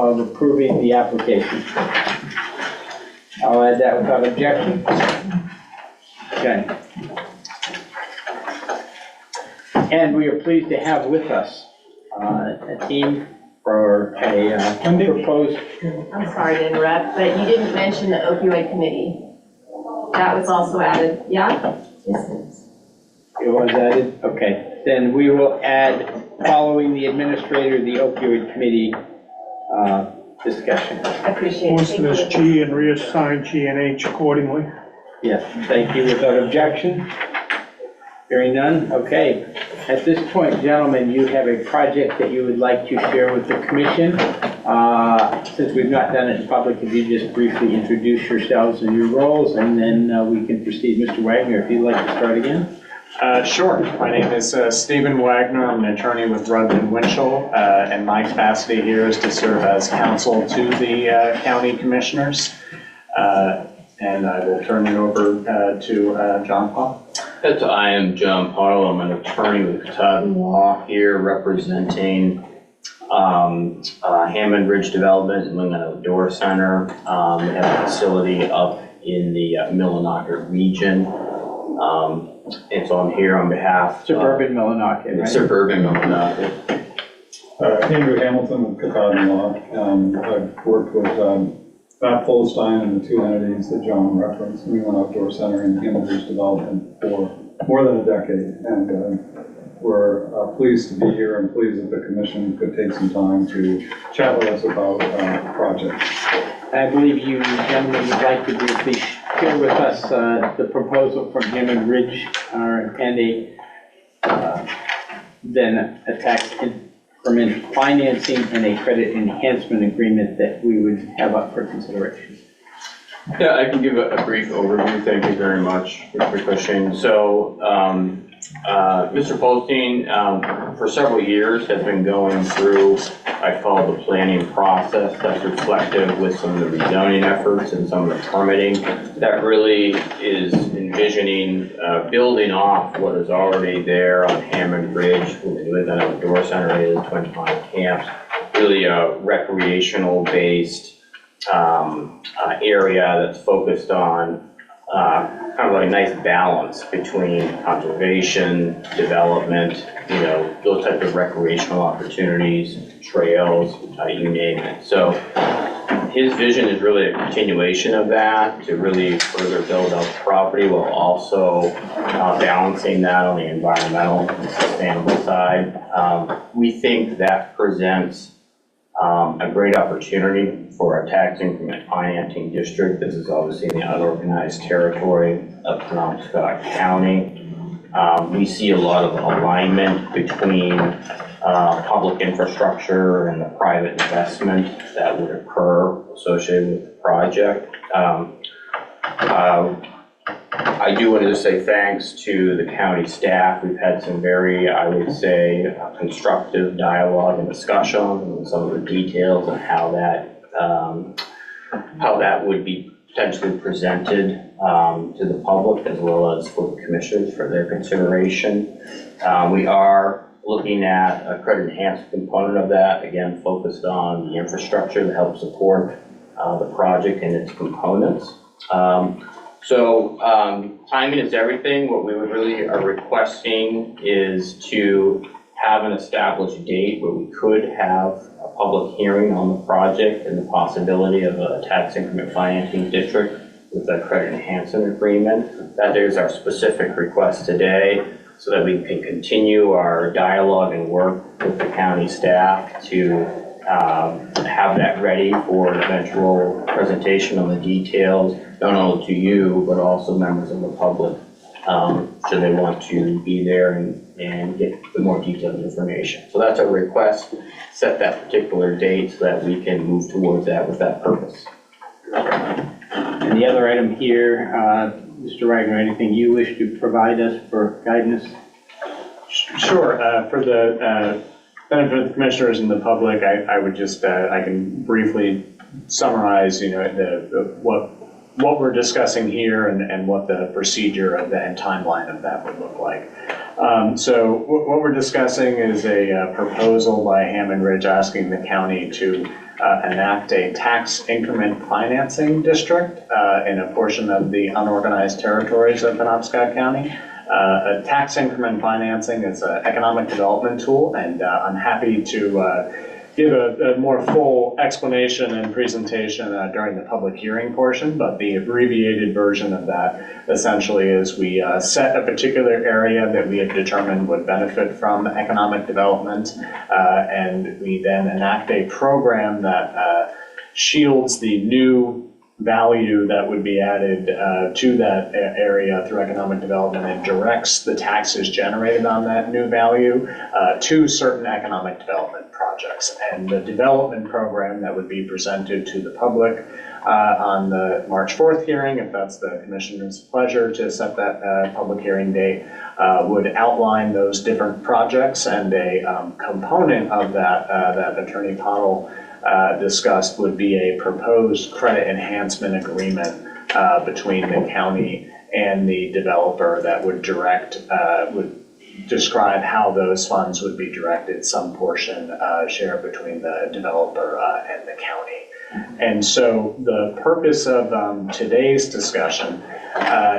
of approving the application. I'll add that without objection. Okay. And we are pleased to have with us a team for a proposed. I'm sorry to interrupt, but you didn't mention the opioid committee. That was also added, yeah? Yes. It was added? Okay. Then we will add, following the administrator, the opioid committee discussion. I appreciate it. Posted as G and reassign G and H accordingly. Yes, thank you. Without objection? Hearing none? Okay. At this point, gentlemen, you have a project that you would like to share with the commission. Since we've not done it in public, if you just briefly introduce yourselves and your roles, and then we can proceed. Mr. Wagner, if you'd like to start again. Sure. My name is Stephen Wagner. I'm an attorney with Rudman Winchell, and my capacity here is to serve as counsel to the county commissioners. And I will turn it over to John Paul. I am John Parlow. I'm an attorney with Katahdin Law here representing Hammond Ridge Development and Lincoln Outdoor Center. We have a facility up in the Millinocket region. And so I'm here on behalf Suburban Millinocket, right? Suburban Millinocket. Andrew Hamilton with Katahdin Law. I've worked with Matt Polstein and the two entities that John referenced, Lincoln Outdoor Center and Hammond Ridge Development, for more than a decade. And we're pleased to be here and pleased that the commission could take some time to chat with us about the project. I believe you gentlemen would like to briefly share with us the proposal from Hammond Ridge and then a tax increment financing and a credit enhancement agreement that we would have up for consideration. Yeah, I can give a brief overview. Thank you very much for pushing. So, Mr. Polstein, for several years has been going through, I call the planning process that's reflective with some of the rezoning efforts and some of the permitting that really is envisioning building off what is already there on Hammond Ridge, where the Outdoor Center is, 25 camps, really a recreational based area that's focused on kind of like a nice balance between conservation, development, those types of recreational opportunities, trails, you name it. So his vision is really a continuation of that to really further build out the property while also balancing that on the environmental and sustainable side. We think that presents a great opportunity for a tax increment financing district. This is obviously in the unorganized territory of Penobscot County. We see a lot of alignment between public infrastructure and the private investment that would occur associated with the project. I do want to just say thanks to the county staff. We've had some very, I would say, constructive dialogue and discussion on some of the details and how that would be potentially presented to the public as well as for the commissioners for their consideration. We are looking at a credit enhancement component of that, again, focused on the infrastructure to help support the project and its components. So timing is everything. What we would really are requesting is to have an established date where we could have a public hearing on the project and the possibility of a tax increment financing district with a credit enhancement agreement. That is our specific request today so that we can continue our dialogue and work with the county staff to have that ready for an eventual presentation on the details, not only to you, but also members of the public, should they want to be there and get the more detailed information. So that's our request, set that particular date so that we can move towards that with that purpose. And the other item here, Mr. Wagner, anything you wish to provide us for guidance? Sure. For the benefit of the commissioners and the public, I would just, I can briefly summarize, what we're discussing here and what the procedure of that and timeline of that would look like. So what we're discussing is a proposal by Hammond Ridge asking the county to enact a tax increment financing district in a portion of the unorganized territories of Penobscot County. A tax increment financing is an economic development tool, and I'm happy to give a more full explanation and presentation during the public hearing portion, but the abbreviated version of that essentially is we set a particular area that we have determined would benefit from economic development, and we then enact a program that shields the new value that would be added to that area through economic development and directs the taxes generated on that new value to certain economic development projects. And the development program that would be presented to the public on the March 4th hearing, if that's the commissioner's pleasure to set that public hearing date, would outline those different projects, and a component of that that Attorney Pottle discussed would be a proposed credit enhancement agreement between the county and the developer that would would describe how those funds would be directed, some portion shared between the developer and the county. And so the purpose of today's discussion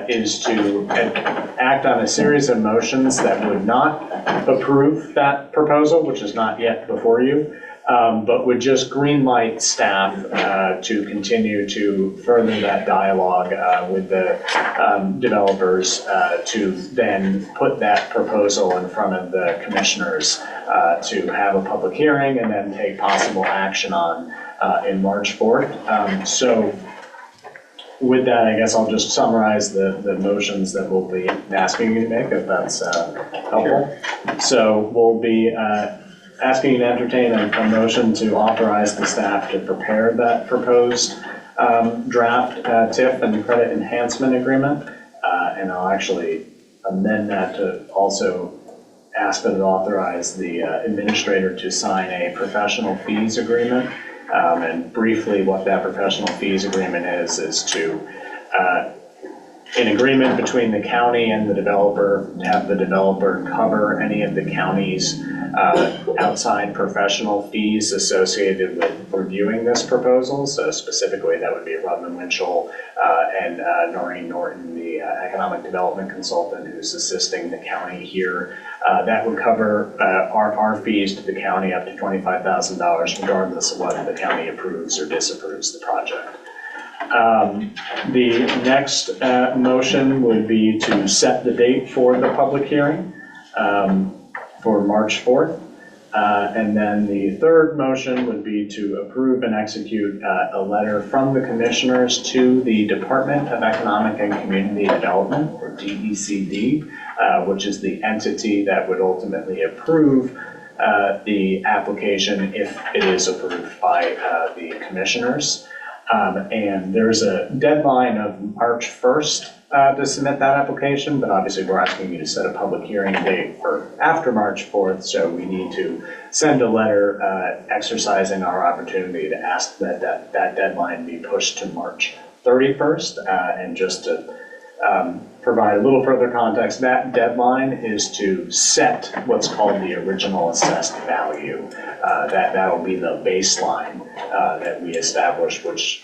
is to act on a series of motions that would not approve that proposal, which is not yet before you, but would just green light staff to continue to further that dialogue with the developers to then put that proposal in front of the commissioners to have a public hearing and then take possible action on in March 4th. So with that, I guess I'll just summarize the motions that we'll be asking you to make, if that's helpful. Sure. So we'll be asking you to entertain a motion to authorize the staff to prepare that proposed draft TIF and credit enhancement agreement. And I'll actually amend that to also ask that it authorize the administrator to sign a professional fees agreement. And briefly, what that professional fees agreement is to an agreement between the county and the developer to have the developer cover any of the county's outside professional fees associated with reviewing this proposal. So specifically, that would be Rudman Winchell and Noreen Norton, the economic development consultant who's assisting the county here. That would cover our fees to the county up to $25,000, regardless of whether the county approves or disapproves the project. The next motion would be to set the date for the public hearing for March 4th. And then the third motion would be to approve and execute a letter from the commissioners to the Department of Economic and Community Development, or DECD, which is the entity that would ultimately approve the application if it is approved by the commissioners. And there's a deadline of March 1st to submit that application, but obviously we're asking you to set a public hearing date for after March 4th, so we need to send a letter exercising our opportunity to ask that that deadline be pushed to March 31st. And just to provide a little further context, that deadline is to set what's called the original assessed value. That'll be the baseline that we establish, which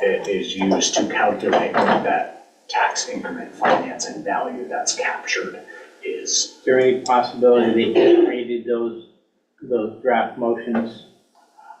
is used to calculate what that tax increment financing value that's captured is. Is there any possibility that you created those draft motions?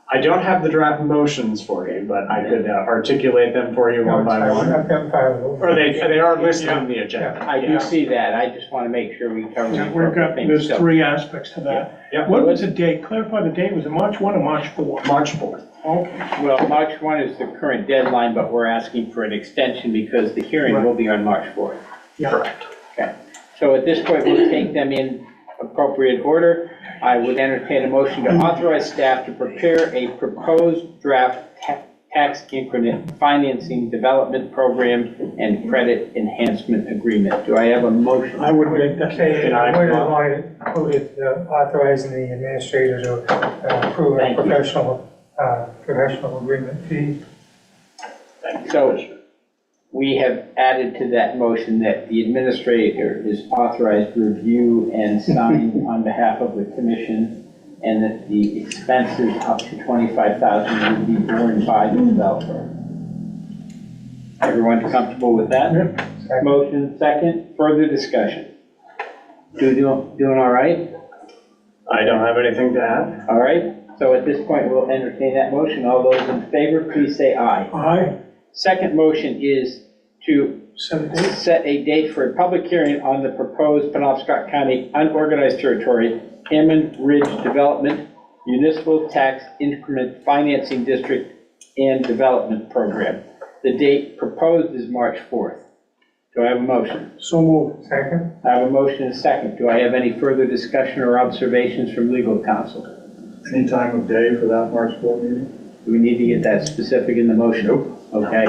I don't have the draft motions for you, but I could articulate them for you one by one. Or they are listed in the agenda. I do see that, I just want to make sure we cover the appropriate things. There's So- three aspects to that. Yeah. What was the date? Clarify the date. Was it March 1 or March 4? March 4th. Okay. Well, March 1 is the current deadline, but we're asking for an extension because the hearing will be on March 4th. Yeah. Correct. Okay, so at this point, we'll take them in appropriate order. I would entertain a motion to authorize staff to prepare a proposed draft tax increment financing development program and credit enhancement agreement. Do I have a motion? I would make that. Okay, I would want to include it, authorizing the administrator to approve a Thank you. professional agreement fee. Thank you. So we have added to that motion that the administrator is authorized to review and sign on behalf of the commission and that the expenses up to $25,000 would be borne by the developer. Everyone comfortable with that? Yeah. Motion second, further discussion. Doing all right? I don't have anything to add. All right, so at this point, we'll entertain that motion. All those in favor, please say aye. Aye. Second motion is to 17. set a date for a public hearing on the proposed Penobscot County unorganized territory Hammond Ridge Development Municipal Tax Increment Financing District and Development Program. The date proposed is March 4th. Do I have a motion? So moved. Second? I have a motion and a second. Do I have any further discussion or observations from legal counsel? Any time of day for that March 4th meeting? Do we need to get that specific in the motion? Nope. Okay.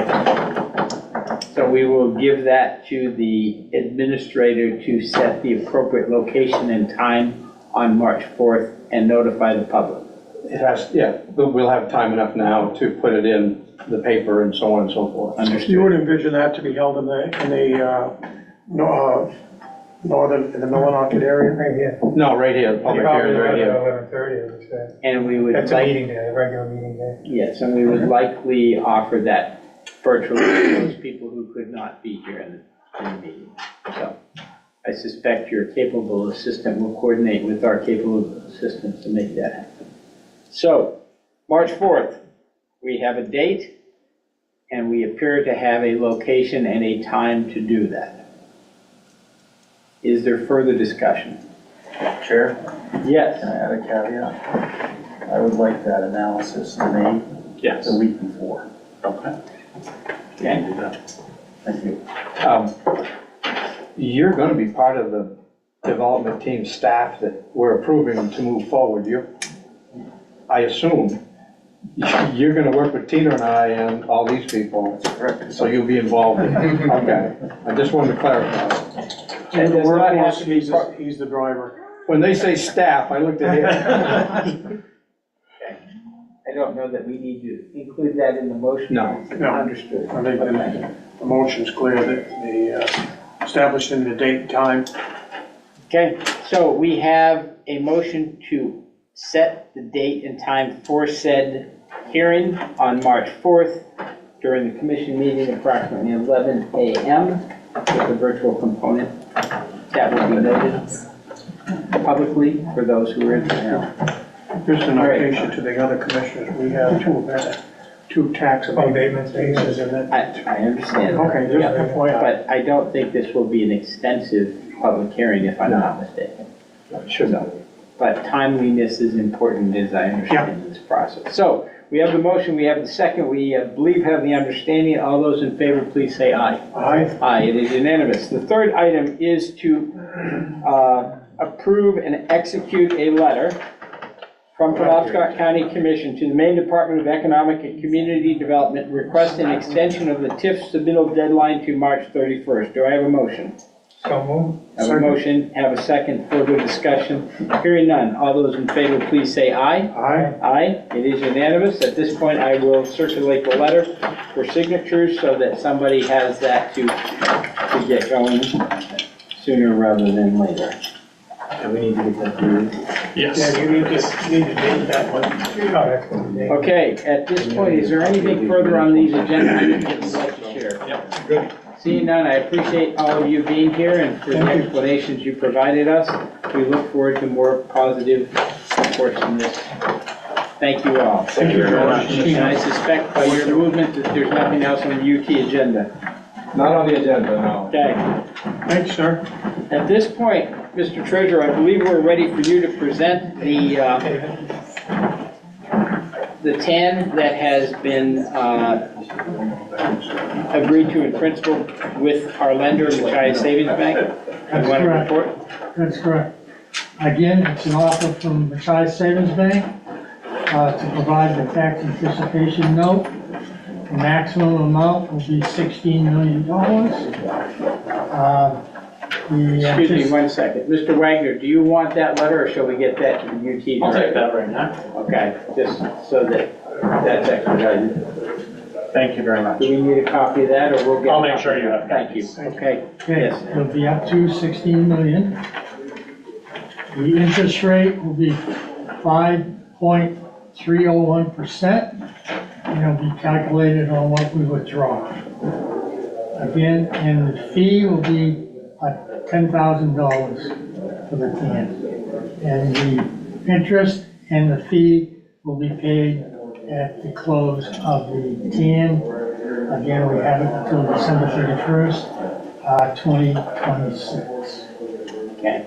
So we will give that to the administrator to set the appropriate location and time on March 4th and notify the public. It has, yeah, we'll have time enough now to put it in the paper and so on and so forth. You would envision that to be held in the northern, in the Millinocket area? Right here. No, right here, the public Probably hearing right here. 11:30, I would say. And we would That's a like, meeting day, a regular meeting day. yes, and we would likely offer that virtually to those people who could not be here in the meeting. So I suspect your capable assistant will coordinate with our capable assistant to make that happen. So, March 4th, we have a date, and we appear to have a location and a time to do that. Is there further discussion? Chair, Yes. can I add a caveat? I would like that analysis made Yes. the week before. Okay. Okay. Thank you. You're going to be part of the development team staff that we're approving to move forward. I assume you're going to work with Tina and I and all these people, so you'll be involved in it. Okay, I just wanted to clarify. It The does not have workforce, to be part- he's the driver. When they say staff, I looked at him. I don't know that we need to include that in the motion. No. No. Understood. I think the motion's clear that the, establishing the date and time. Okay, so we have a motion to set the date and time for said hearing on March 4th during the commission meeting approximately 11 a.m. with a virtual component. That will be noted publicly for those who are interested. Just a notation to the other commissioners, we have two tax abatement cases in it. I understand. Okay, just FYI. But I don't think this will be an extensive public hearing if I'm not mistaken. Should not. But timeliness is important as I understand this process. So we have the motion, we have the second, we believe have the understanding. All those in favor, please say aye. Aye. Aye, it is unanimous. The third item is to approve and execute a letter from Penobscot County Commission to the Maine Department of Economic and Community Development requesting an extension of the TIF submittal deadline to March 31st. Do I have a motion? So moved. Have a motion, have a second, further discussion. Hearing none. All those in favor, please say aye. Aye. Aye, it is unanimous. At this point, I will circulate the letter for signatures so that somebody has that to get going sooner rather than later. And we need to get that through. Yes. Yeah, you need to date that one. Oh, that's good. Okay, at this point, is there anything further on these agenda items that you'd like to share? Good. Seeing none, I appreciate all of you being here and for the Thank you. explanations you provided us. We look forward to more positive reports from this. Thank you all. Thank you very much. And I suspect by your movement that there's nothing else on the UT agenda. Not on the agenda, no. Okay, Thanks, sir. at this point, Mr. Treasurer, I believe we're ready for you to present the TAN that has been agreed to in principle with our lender, Machias Savings Bank. You want to correct. report? That's correct. Again, it's an offer from Machias Savings Bank to provide the tax anticipation note. The maximum amount will be $16 million. Excuse me 1 second. Mr. Wagner, do you want that letter or shall we get that to the UT? I'll take that right now. Okay, just so that that's expedited. Thank you very much. Do we need a copy of that or we'll get? I'll a make copy? sure you have Thank you. Okay, Okay, yes. it'll be up to $16 million. The interest rate will be 5.301%, and it'll be calculated on what we withdraw. Again, and the fee will be $10,000 for the TAN. And the interest and the fee will be paid at the close of the TAN. Again, we have it until December 31st, 2026. Okay.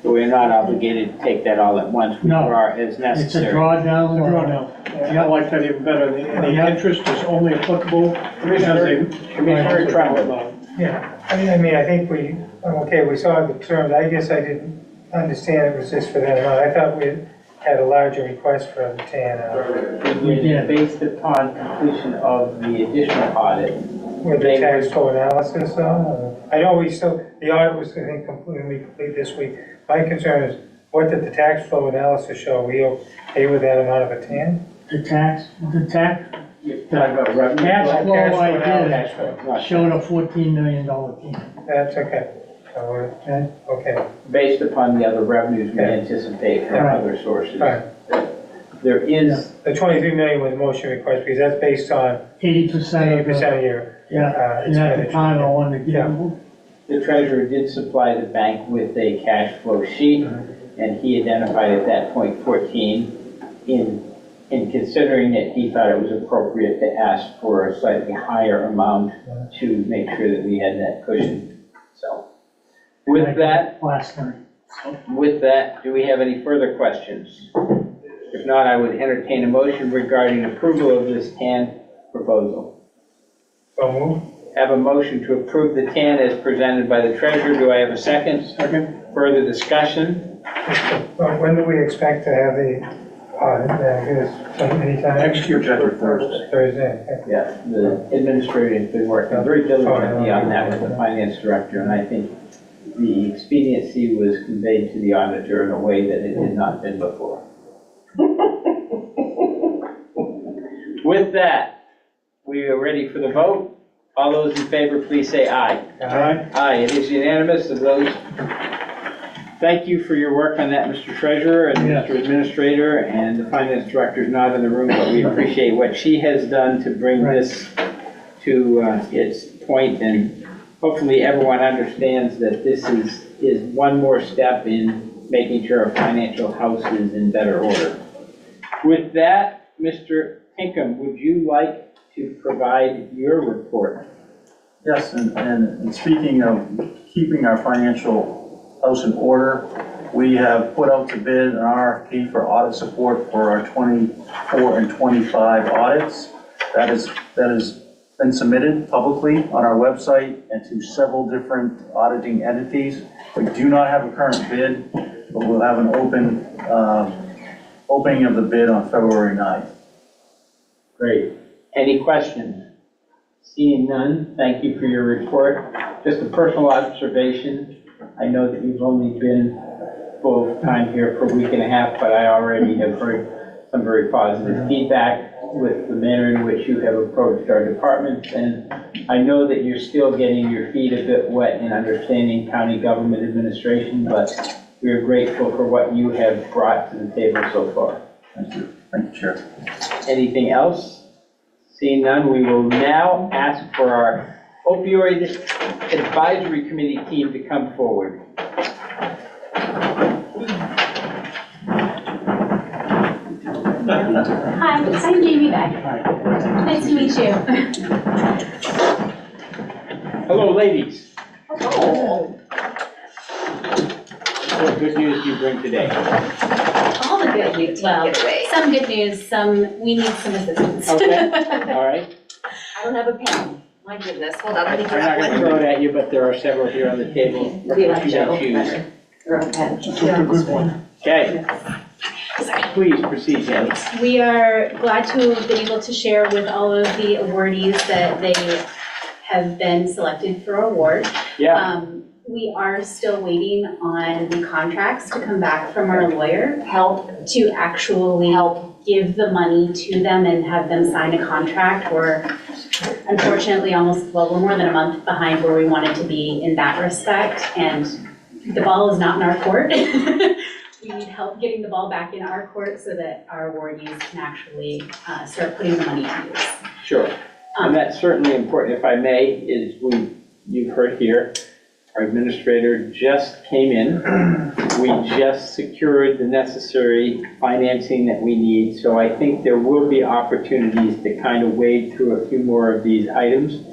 So we're not obligated to take that all at once. We No. draw as It's a necessary. drawdown. Drawdown. I like that even better. The Yeah. interest is only applicable as Commissioner Trumbull. Yeah, I mean, I think we saw the terms, I guess I didn't understand it was just for that amount. I thought we had a larger request for the TAN, We did, based upon completion of the additional audit. with the tax flow analysis though. I know the audit was, I think, completely complete this week. My concern is, what did the tax flow analysis show? We okay with that amount of a TAN? The tax, You're talking about revenue? cash flow Cash flow I Cash flow, did right. showed a $14 million TAN. That's okay. So okay, Based upon the other revenues we anticipate from Right. other sources. fine. There is, The 23 million was motion request because that's based on 80% of 80% the, of your, yeah, and at the time I wanted to Yeah. give, the treasurer did supply the bank with a cash flow sheet, and he identified at that point 14. In considering it, he thought it was appropriate to ask for a slightly higher amount to make sure that we had that cushion. So, with that, last night. do we have any further questions? If not, I would entertain a motion regarding approval of this TAN proposal. so move. Have a motion to approve the TAN as presented by the treasurer. Do I have a second? Second. Further discussion? When do we expect to have the audit? Anytime? Execute Thursday. Thursday. Yeah, the administrator has been working very diligently on that with the finance director, and I think the expediency was conveyed to the auditor in a way that it had not been before. With that, we are ready for the vote. All those in favor, please say aye. Aye. Aye, it is unanimous of those. Thank you for your work on that, Mr. Treasurer and Yes. Mr. Administrator, and the Finance Director's not in the room, but we appreciate what she has done to bring this to its point, and hopefully everyone understands that this is one more step in making sure our financial house is in better order. With that, Mr. Pinkham, would you like to provide your report? Yes, and speaking of keeping our financial house in order, we have put out to bid an RFP for audit support for our 24 and 25 audits. That has been submitted publicly on our website and to several different auditing entities. We do not have a current bid, but we'll have an opening of the bid on February 9th. Great. Any questions? Seeing none, thank you for your report. Just a personal observation, I know that you've only been full-time here for a week and a half, but I already have heard some very positive feedback with the manner in which you have approached our departments, and I know that you're still getting your feet a bit wet in understanding county government administration, but we are grateful for what you have brought to the table so far. Thank you. Thank you, Chair. Anything else? Seeing none, we will now ask for our opioid advisory committee team to come forward. Hi, I'm Jamie Beck. Nice to meet you. Hello, ladies. Oh, What good news do you bring today? all the good news, well, some good news, we need some assistance. Okay, all right. I don't have a pen. My goodness, hold on, let me I'm grab not going to one. throw it at you, but there are several here on the table. Do you like You can Joe? choose. Or a pen? Took a good one. Okay, please proceed, Jenny. We are glad to have been able to share with all of the awardees that they have been selected for award. Yeah, We are still waiting on the contracts to come back from our lawyer to actually give the money to them and have them sign a contract. We're unfortunately we're more than a month behind where we wanted to be in that respect, and the ball is not in our court. we need help getting the ball back in our court so that our awardees can actually start putting the money to use. Sure. And that's certainly important, if I may, is you've heard here, our administrator just came in. We just secured the necessary financing that we need, so I think there will be opportunities to kind of wade through a few more of these items.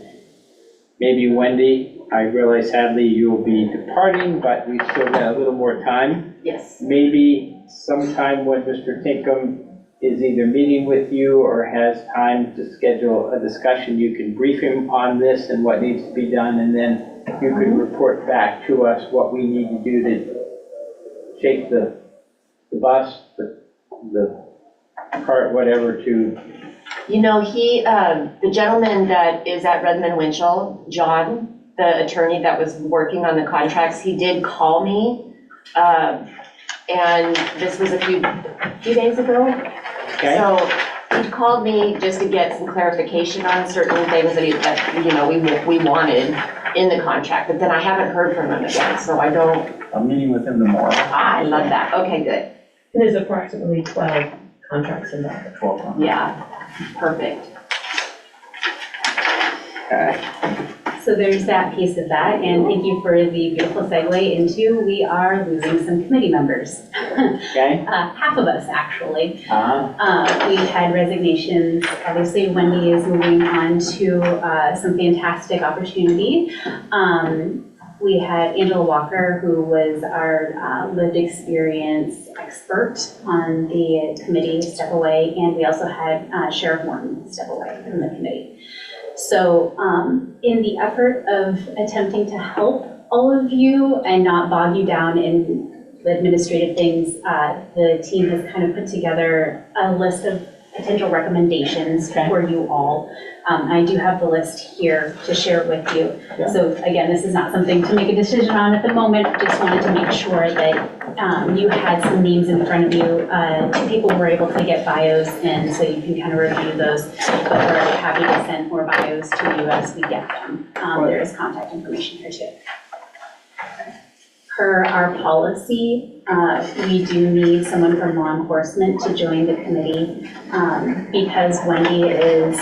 Maybe Wendy, I realize sadly you will be departing, but we've still got a little more time. Yes. Maybe sometime when Mr. Tinkham is either meeting with you or has time to schedule a discussion, you can brief him on this and what needs to be done, and then you could report back to us what we need to do to shake the bus, the cart, whatever, to. You know, the gentleman that is at Redmond Winchell, John, the attorney that was working on the contracts, he did call me. And this was a few days ago. Okay. So he called me just to get some clarification on certain things that we wanted in the contract, but then I haven't heard from him again, so I don't. I'm meeting with him tomorrow. I love that. Okay, good. And there's approximately 12 contracts in that. 12 months. Yeah, perfect. So there's that piece of that, and thank you for the beautiful segue into, we are losing some committee members. Okay. Half of us, actually. Uh-huh. We've had resignations. Obviously, Wendy is moving on to some fantastic opportunity. We had Angela Walker, who was our lived experience expert on the committee, step away, and we also had Sheriff Morton step away from the committee. So in the effort of attempting to help all of you and not bog you down in the administrative things, the team has kind of put together a list of potential recommendations for you all. I do have the list here to share with you. Yeah. So again, this is not something to make a decision on at the moment, just wanted to make sure that you had some names in front of you. 2 people were able to get bios in, so you can kind of review those, but we're happy to send more bios to you as we get them. There is contact information here too. Per our policy, we do need someone from law enforcement to join the committee. Because Wendy is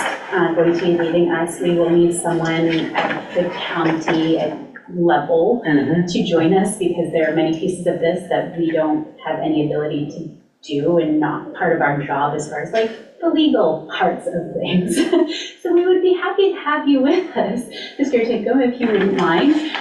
going to be leaving us, we will need someone at the county level to join us, because there are many pieces of this that we don't have any ability to do and not part of our job as far as like the legal parts of things. So we would be happy to have you with us, Mr. Tinkham, if you wouldn't mind.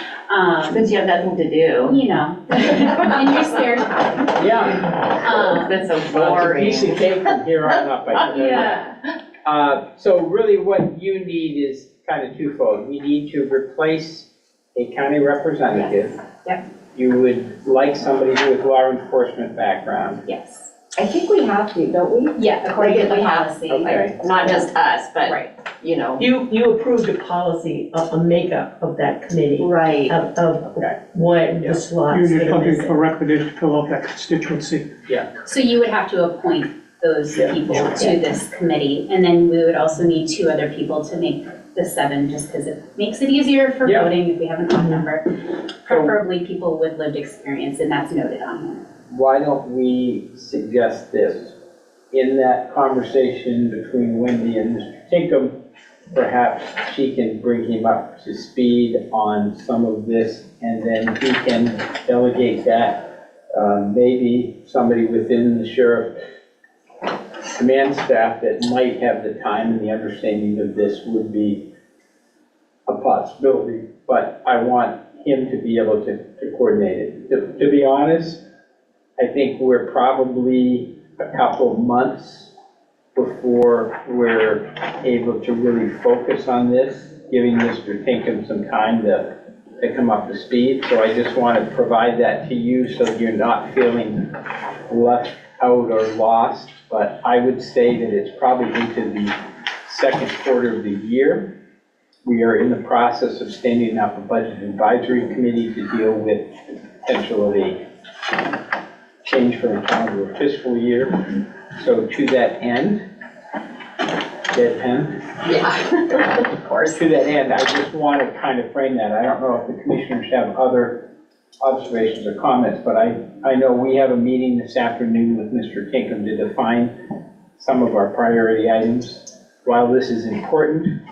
Since you have nothing to do. You know, in your spare time. Yeah. That's so Well, boring. it's a piece of cake from here on up, I can tell you that. Yeah. So really what you need is kind of twofold. We need to replace a county representative. Yep. You would like somebody with law enforcement background. Yes. I think we have to, don't we? Yeah, according to the We have- policy. Okay. Not just us, but, Right. you know. You approved a policy, a makeup of that committee, Right. of Okay. what the slots You're that are looking missing. for records to fill out that constituency. So you would have to appoint those Yeah. people to this committee, and then we would also need 2 other people to make the 7, just because it makes it easier for Yeah. voting if we have an odd number. Preferably people with lived experience, and that's noted on here. Why don't we suggest this? In that conversation between Wendy and Mr. Tinkham, perhaps she can bring him up to speed on some of this, and then he can delegate that. Maybe somebody within the sheriff command staff that might have the time and the understanding of this would be a possibility, but I want him to be able to coordinate it. To be honest, I think we're probably a couple months before we're able to really focus on this, giving Mr. Tinkham some time to come up to speed. So I just want to provide that to you so that you're not feeling left out or lost. But I would say that it's probably into the second quarter of the year. We are in the process of standing up a budget advisory committee to deal with the potential of a change from a calendar or fiscal year. So to that end, deadpan. Yeah, of course. To that end, I just want to kind of frame that. I don't know if the commissioners have other observations or comments, but I know we have a meeting this afternoon with Mr. Tinkham to define some of our priority items. While this is important,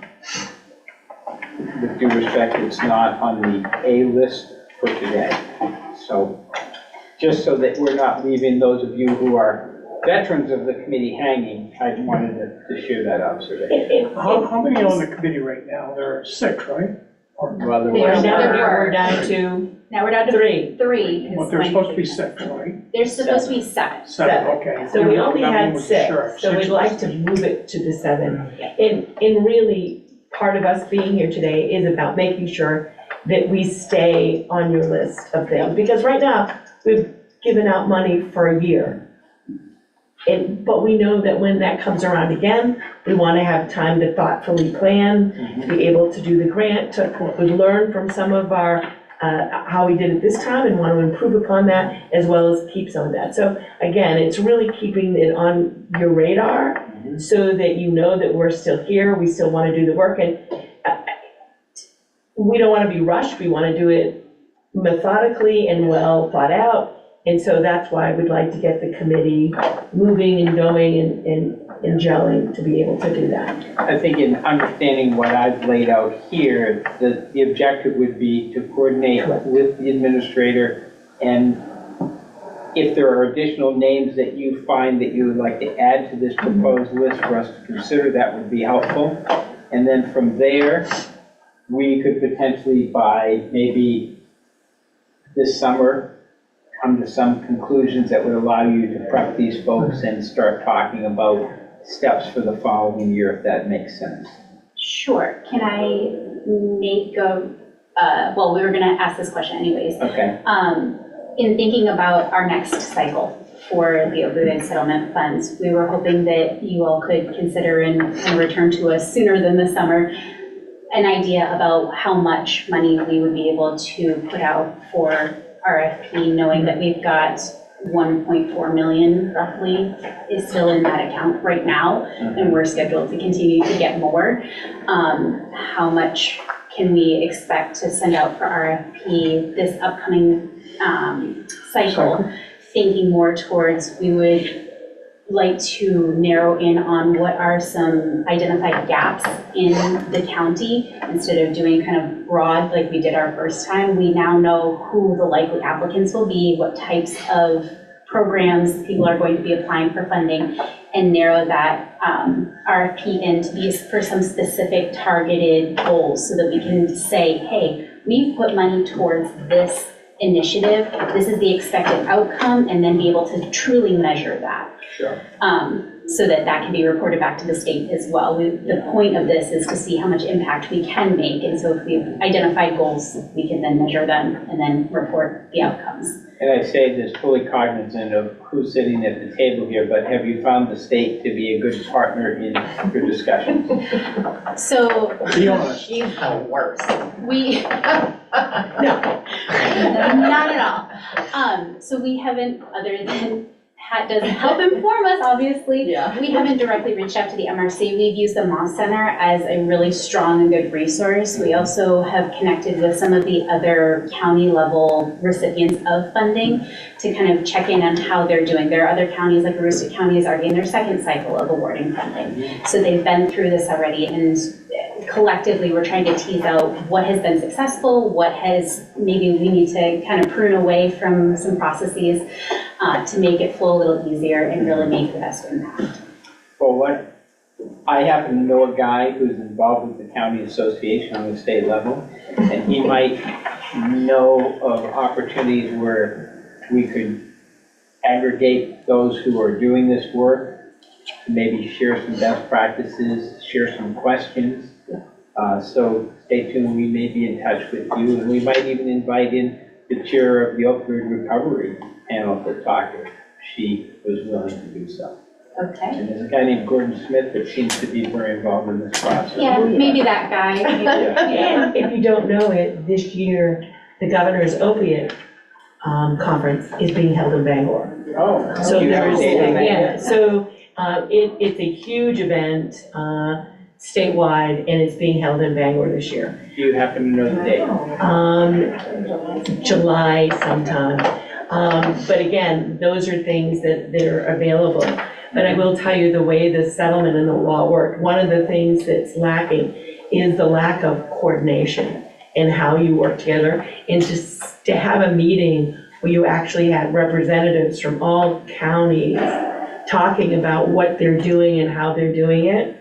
with due respect, it's not on the A list for today. So, just so that we're not leaving those of you who are veterans of the committee hanging, I wanted to share that observation. How many on the committee right now? There are 6, right? Well, there There's was- We're down to Now we're down to three. three. 'cause Well, there's Mike- supposed to be 6, right? There's supposed to be 7. 7, okay. So we only That one had was 6, sure. so we'd 6 like was- to move it to the 7. And really, part of us being here today is about making sure that we stay on your list of things. Because right now, we've given out money for a year. But we know that when that comes around again, we want to have time to thoughtfully plan, be able to do the grant, we learn from some of our, how we did it this time and want to improve upon that, as well as keep some of that. So again, it's really keeping it on your radar so that you know that we're still here, we still want to do the work. And we don't want to be rushed, we want to do it methodically and well thought out. And so that's why we'd like to get the committee moving and going and gelling to be able to do that. I think in understanding what I've laid out here, the objective would be to coordinate with the administrator, and if there are additional names that you find that you would like to add to this proposed list for us to consider, that would be helpful. And then from there, we could potentially by maybe this summer, come to some conclusions that would allow you to prep these folks and start talking about steps for the following year, if that makes sense. Sure. Can I make well, we were going to ask this question anyways. Okay. In thinking about our next cycle for the opioid settlement funds, we were hoping that you all could consider and return to us sooner than the summer an idea about how much money we would be able to put out for RFP, knowing that we've got 1.4 million roughly is still in that account right now, and we're scheduled to continue to get more. How much can we expect to send out for RFP this upcoming cycle? Thinking more towards, we would like to narrow in on what are some identified gaps in the county. Instead of doing kind of broad like we did our first time, we now know who the likely applicants will be, what types of programs people are going to be applying for funding, and narrow that RFP in to be for some specific targeted goals so that we can say, hey, we've put money towards this initiative, this is the expected outcome, and then be able to truly measure that. Sure. So that can be reported back to the state as well. The point of this is to see how much impact we can make, and so if we've identified goals, we can then measure them and then report the outcomes. And I say this fully cognizant of who's sitting at the table here, but have you found the state to be a good partner in your discussions? So, Be honest. She's the worst. we, No. not at all. So we haven't, other than Pat doesn't help inform us, obviously. Yeah. We haven't directly reached out to the MRC. We've used the Moss Center as a really strong and good resource. We also have connected with some of the other county level recipients of funding to kind of check in on how they're doing. There are other counties, like Aroostook County is already in their second cycle of awarding funding. So they've been through this already, and collectively, we're trying to tease out what has been successful, what has, maybe we need to kind of prune away from some processes to make it flow a little easier and really make the best impact. Well, what, I happen to know a guy who's involved with the county association on the state level, and he might know of opportunities where we could aggregate those who are doing this work, maybe share some best practices, share some questions. So stay tuned, we may be in touch with you, and we might even invite in the chair of the opioid recovery panel to talk if she was willing to do so. Okay. And there's a guy named Gordon Smith that seems to be very involved in this process. Yeah, maybe that guy. And if you don't know it, this year, the governor's opiate conference is being held in Bangor. Oh. So you have a there's, date on that? yeah, so it's a huge event. statewide, and it's being held in Bangor this year. Do you happen to know the date? July sometime. But again, those are things that are available. But I will tell you, the way the settlement and the law work, one of the things that's lacking is the lack of coordination and how you work together. And to have a meeting where you actually had representatives from all counties talking about what they're doing and how they're doing it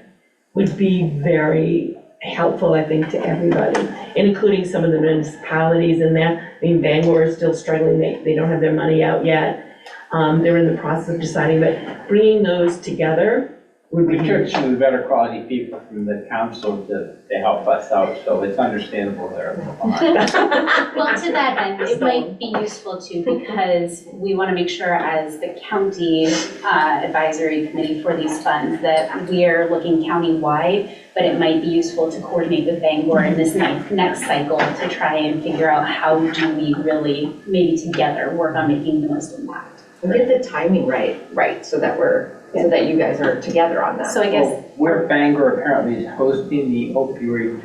would be very helpful, I think, to everybody, including some of the municipalities in there. I mean, Bangor is still struggling, they don't have their money out yet. They're in the process of deciding, but bringing those together would be We took huge. some of the better quality people from the council to help us out, so it's understandable there. Well, to that end, it might be useful too, because we want to make sure as the county advisory committee for these funds that we are looking county-wide, but it might be useful to coordinate with Bangor in this next cycle to try and figure out how do we really, maybe together, work on making the most impact. And get the timing right, so that you guys are together on that. So I guess, Well, where Bangor apparently is hosting the opioid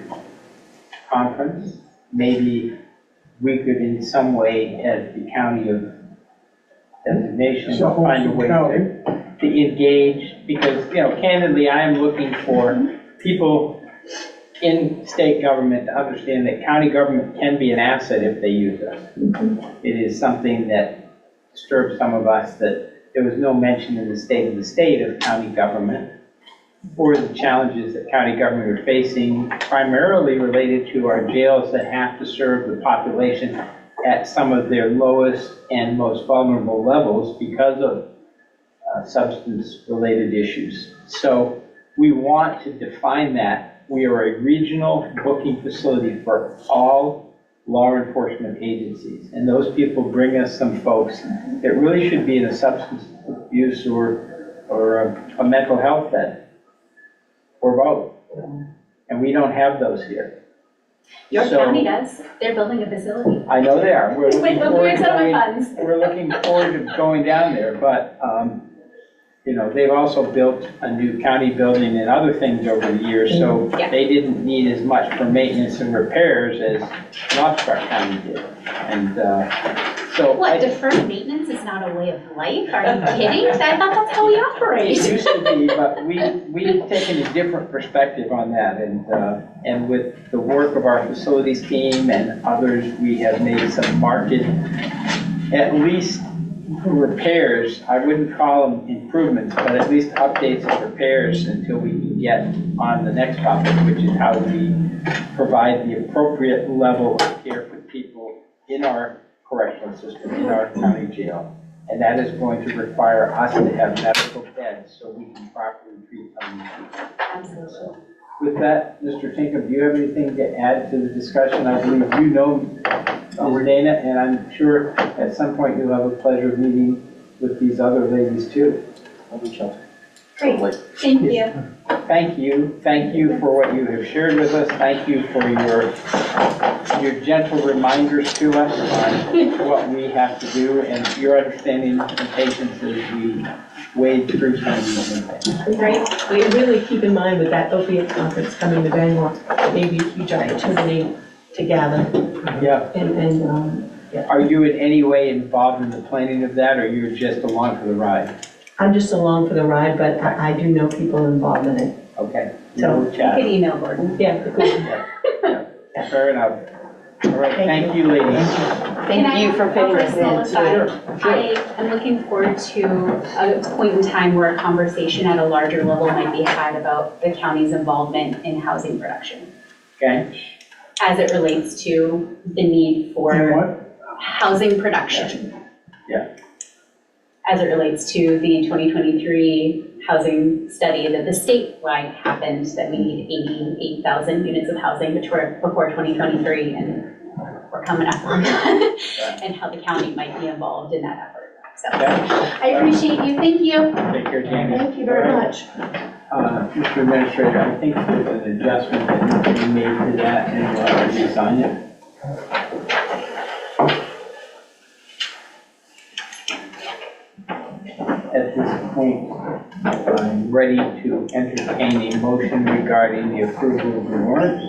conference, maybe we could in some way, as the county of designation, So, find a way county. to engage, because, candidly, I am looking for people in state government to understand that county government can be an asset if they use us. It is something that disturbs some of us, that there was no mention in the state of county government or the challenges that county government are facing, primarily related to our jails that have to serve the population at some of their lowest and most vulnerable levels because of substance-related issues. So we want to define that. We are a regional booking facility for all law enforcement agencies. And those people bring us some folks that really should be in a substance abuse or a mental health bed, or both. And we don't have those here. York So- County does, they're building a facility. I know they are. We're looking With forward opioid to settlement going, funds. we're looking forward to going down there, but, they've also built a new county building and other things over the years, so Yeah. they didn't need as much for maintenance and repairs as North Star County did. And, so. What, deferred maintenance is not a way of life? Are you kidding? I thought that's how we operate. It used to be, but we've taken a different perspective on that, and with the work of our facilities team and others, we have made some marked, at least repairs. I wouldn't call them improvements, but at least updates and repairs until we can get on the next topic, which is how do we provide the appropriate level of care for people in our correctional system, in our county jail. And that is going to require us to have medical beds so we can properly treat some of these people. Absolutely. With that, Mr. Tinkham, do you have anything to add to the discussion? I believe you know Ms. Dana, and I'm sure at some point you'll have a pleasure of meeting with these other ladies too. Great, thank you. Thank you for what you have shared with us. Thank you for your gentle reminders to us on what we have to do and your understanding and patience as we wade through some of these things. Great, we really keep in mind with that opiate conference coming to Bangor, maybe a huge opportunity to gather Yeah. and, Are you in any way involved in the planning of that, or you're just along for the ride? I'm just along for the ride, but I do know people involved in it. Okay. So, We'll You chat. could email Gordon. Yeah, Fair enough. All right, thank you, ladies. Thank you for fitting us in. I am looking forward to a point in time where a conversation at a larger level might be had about the county's involvement in housing production, Okay? as it relates to the need And for what? housing production. Yeah. As it relates to the 2023 housing study that the statewide happened, that we need 88,000 units of housing before 2023, and we're coming up on that, and how the county might be involved in that effort. So I appreciate you, thank you. Take care, Jamie. thank you very much. Mr. Administrator, I think there's an adjustment that needs to be made to that, and we'll have to sign it. At this point, I'm ready to entertain a motion regarding the approval of the warrant.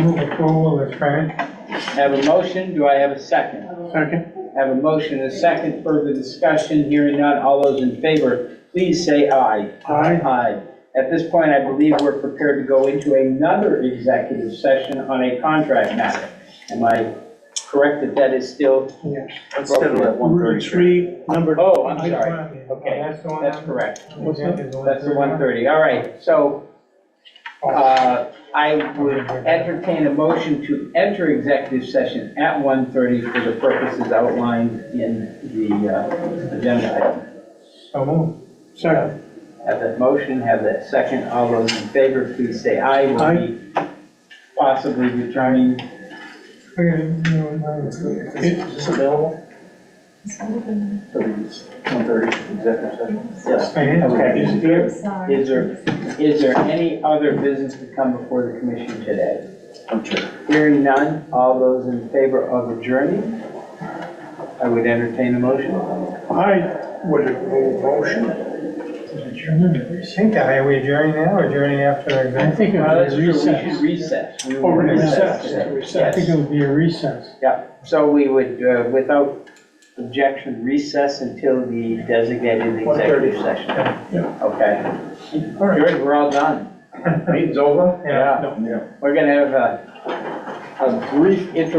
Move approval as printed. Have a motion, do I have a second? Second? Have a motion and a second, further discussion, hearing none, all those in favor, please say aye. Aye. Aye. At this point, I believe we're prepared to go into another executive session on a contract matter. Am I correct that that is still? Yes. Let's schedule at 1:30. Three, number. Oh, I'm sorry. Okay, That's the one. that's correct. What's that? Is it That's the 1:30, all right, so, I would entertain a motion to enter executive session at 1:30 for the purposes outlined in the agenda item. So move. Second. Have that motion, have that second, all those in favor, please say aye. We'll be possibly returning. Is this available? For these 1:30 executive session? Yes. Okay, is there any other business to come before the commission today? I'm sure. Hearing none, all those in favor of adjourning, I would entertain a motion. I would move motion. Are we adjourning now or adjourning after? I think it That's would true, be we a should recess. recess. We will Or recess recess. today. I think it would be a recess. Yeah, so we would, without objection, recess until the designated executive session. Okay. All right. Good, we're all done. Meeting's over? Yeah. We're gonna have a brief intro.